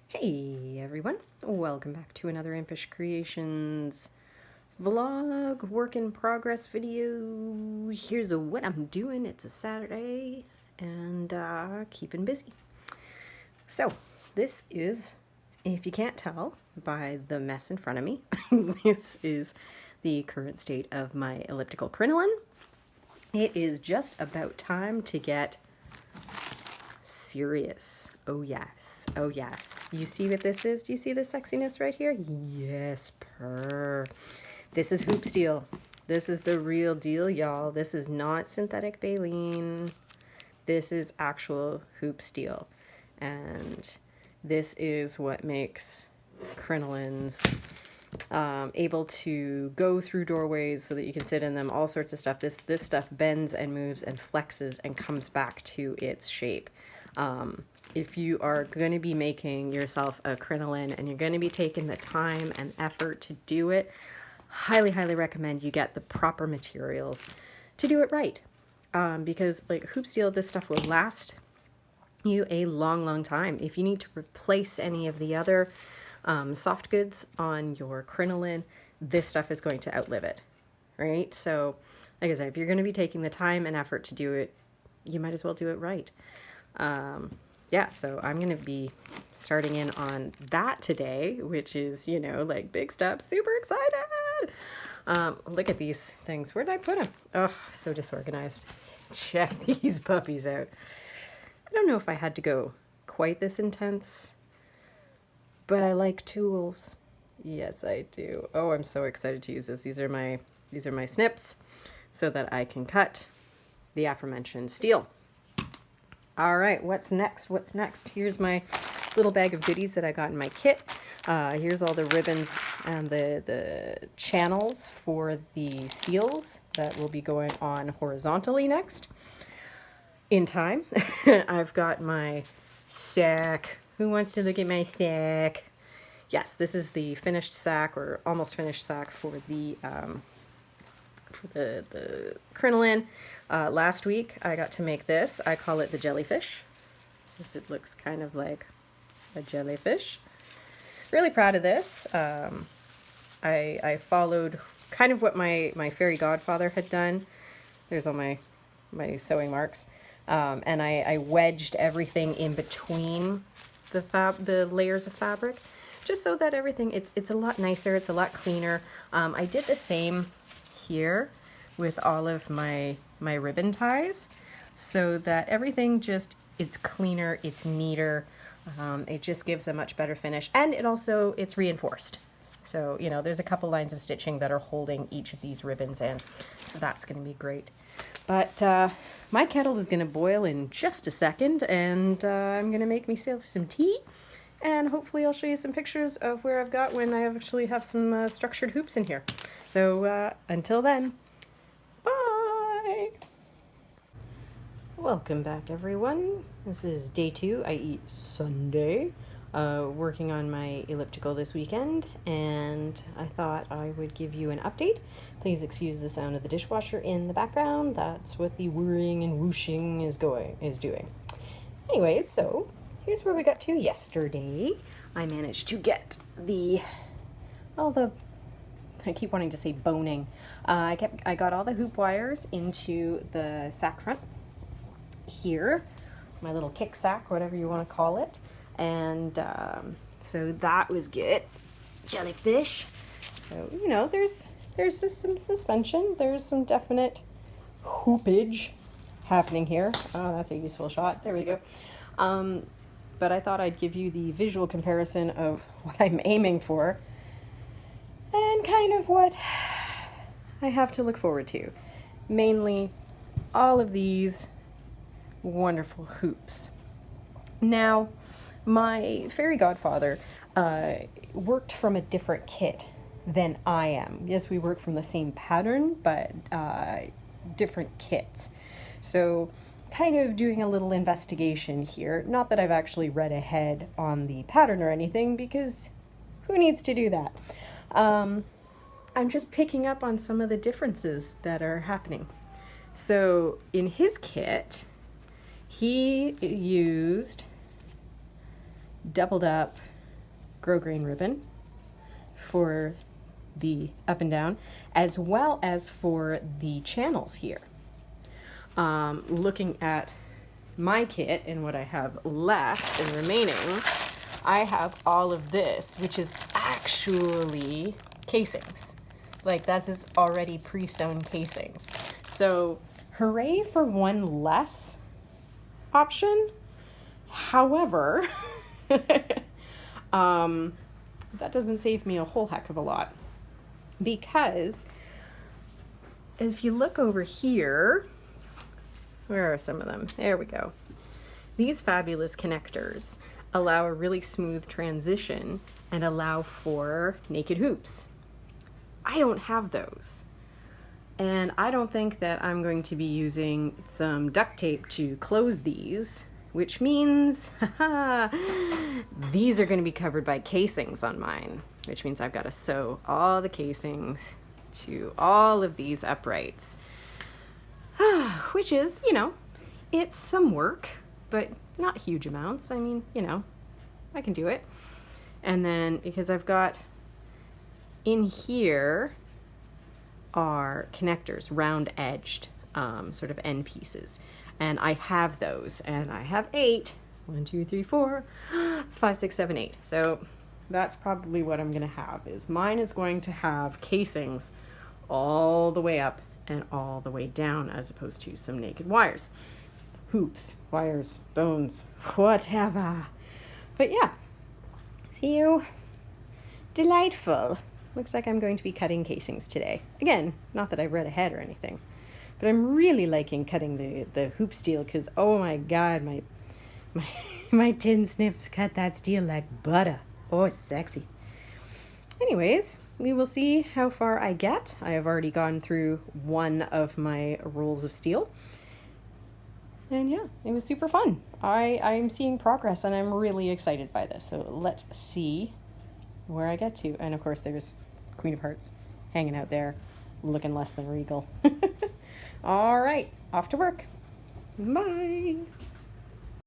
Hey everyone, welcome back to another Impish Creations vlog, work in progress video. Here's what I'm doing. It's a Saturday and keeping busy. So this is, if you can't tell by the mess in front of me, this is the current state of my elliptical crinoline. It is just about time to get serious. Oh yes, oh yes. You see what this is? Do you see the sexiness right here? Yes, purr. This is hoop steel. This is the real deal, y'all. This is not synthetic baleen. This is actual hoop steel. And this is what makes crinolines able to go through doorways so that you can sit in them, all sorts of stuff. This stuff bends and moves and flexes and comes back to its shape. If you are going to be making yourself a crinoline and you're going to be taking the time and effort to do it, highly recommend you get the proper materials to do it right. Because like hoop steel, this stuff will last you a long time. If you need to replace any of the other soft goods on your crinoline, this stuff is going to outlive it, right? So like I said, if you're going to be taking the time and effort to do it, you might as well do it right. Yeah, so I'm going to be starting in on that today, which is, you know, like big steps, super excited. Look at these things. Where did I put them? Oh, so disorganized. Check these puppies out. I don't know if I had to go quite this intense, but I like tools. Yes, I do. Oh, I'm so excited to use this. These are my snips so that I can cut the aforementioned steel. All right, what's next? What's next? Here's my little bag of goodies that I got in my kit. Here's all the ribbons and the channels for the steels that will be going on horizontally next. In time, I've got my sack. Who wants to look at my sack? Yes, this is the finished sack or almost finished sack for the crinoline. Last week I got to make this. I call it the jellyfish because it looks kind of like a jellyfish. Really proud of this. I followed kind of what my fairy godfather had done. There's all my sewing marks. And I wedged everything in between the layers of fabric, just so that everything, it's a lot nicer, it's a lot cleaner. I did the same here with all of my ribbon ties, so that everything just, it's cleaner, it's neater, it just gives a much better finish, and it's reinforced. So, you know, there's a couple lines of stitching that are holding each of these ribbons in, so that's going to be great. But my kettle is going to boil in just a second, and I'm going to make myself some tea, and hopefully I'll show you some pictures of where I've got when I actually have some structured hoops in here. So until then, bye! Welcome back, everyone. This is day 2, i.e. Sunday, working on my elliptical this weekend, and I thought I would give you an update. Please excuse the sound of the dishwasher in the background. That's what the whirring and whooshing is doing. Anyways, so here's where we got to yesterday. I managed to get I keep wanting to say boning. I got all the hoop wires into the sack front here, my little kick sack, whatever you want to call it, and so that was good. Jellyfish. So, you know, there's just some suspension. There's some definite hoopage happening here. Oh, that's a useful shot. There we go. But I thought I'd give you the visual comparison of what I'm aiming for and kind of what I have to look forward to. Mainly all of these wonderful hoops. Now, my fairy godfather worked from a different kit than I am. Yes, we work from the same pattern, but different kits. So kind of doing a little investigation here. Not that I've actually read ahead on the pattern or anything, because who needs to do that? I'm just picking up on some of the differences that are happening. So in his kit, he used doubled up grosgrain ribbon for the up and down, as well as for the channels here. Looking at my kit and what I have left and remaining, I have all of this, which is actually casings. Like, that is already pre-sewn casings. So hooray for one less option. However, that doesn't save me a whole heck of a lot, because if you look over here, where are some of them? There we go. These fabulous connectors allow a really smooth transition and allow for naked hoops. I don't have those. And I don't think that I'm going to be using some duct tape to close these, which means these are going to be covered by casings on mine, which means I've got to sew all the casings to all of these uprights. Which is, you know, it's some work, but not huge amounts. I mean, you know, I can do it. And then, because I've got in here are connectors, round edged, sort of end pieces. And I have those, and I have 8. 1, 2, 3, 4, 5, 6, 7, 8. So that's probably what I'm gonna have, is mine is going to have casings all the way up and all the way down, as opposed to some naked wires, hoops, wires, bones, whatever. But yeah, see you. Delightful. Looks like I'm going to be cutting casings today. Again, not that I've read ahead or anything, but I'm really liking cutting the hoop steel, because oh my god, my tin snips cut that steel like butter. Oh, it's sexy. Anyways, we will see how far I get. I have already gone through one of my rolls of steel. And yeah, it was super fun. I'm seeing progress, and I'm really excited by this. So let's see where I get to. And of course, there's Queen of Hearts hanging out there, looking less than regal. All right, off to work. Bye.